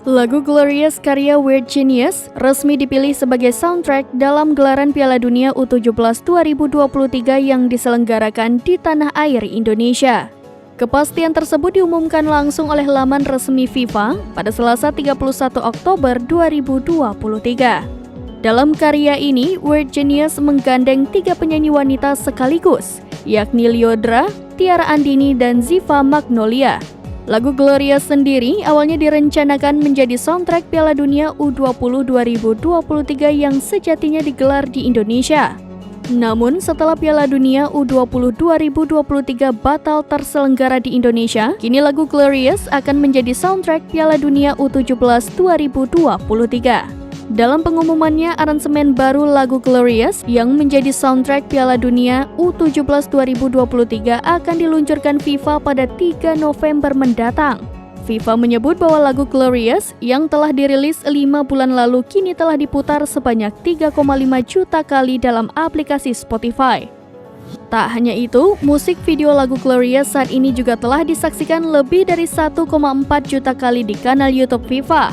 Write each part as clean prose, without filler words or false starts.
Lagu Glorious karya Weird Genius resmi dipilih sebagai soundtrack dalam gelaran Piala Dunia U17 2023 yang diselenggarakan di tanah air Indonesia. Kepastian tersebut diumumkan langsung oleh laman resmi FIFA pada Selasa 31 Oktober 2023. Dalam karya ini, Weird Genius menggandeng 3 penyanyi wanita sekaligus, yakni Lyodra, Tiara Andini, dan Ziva Magnolia. Lagu Glorious sendiri awalnya direncanakan menjadi soundtrack Piala Dunia U20 2023 yang sejatinya digelar di Indonesia. Namun setelah Piala Dunia U20 2023 batal terselenggara di Indonesia, kini lagu Glorious akan menjadi soundtrack Piala Dunia U17 2023. Dalam pengumumannya, aransemen baru lagu Glorious yang menjadi soundtrack Piala Dunia U17 2023 akan diluncurkan FIFA pada 3 November mendatang. FIFA menyebut bahwa lagu Glorious yang telah dirilis 5 bulan lalu kini telah diputar sebanyak 3,5 juta kali dalam aplikasi Spotify. Tak hanya itu, musik video lagu Glorious saat ini juga telah disaksikan lebih dari 1,4 juta kali di kanal YouTube FIFA.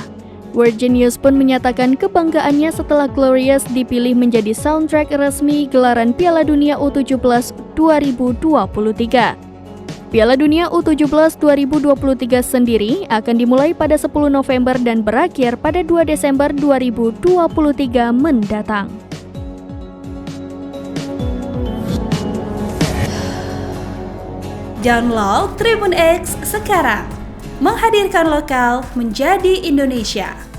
Weird Genius pun menyatakan kebanggaannya setelah Glorious dipilih menjadi soundtrack resmi gelaran Piala Dunia U17 2023. Piala Dunia U17 2023 sendiri akan dimulai pada 10 November dan berakhir pada 2 Desember 2023 mendatang. Download Tribun X sekarang, menghadirkan lokal menjadi Indonesia.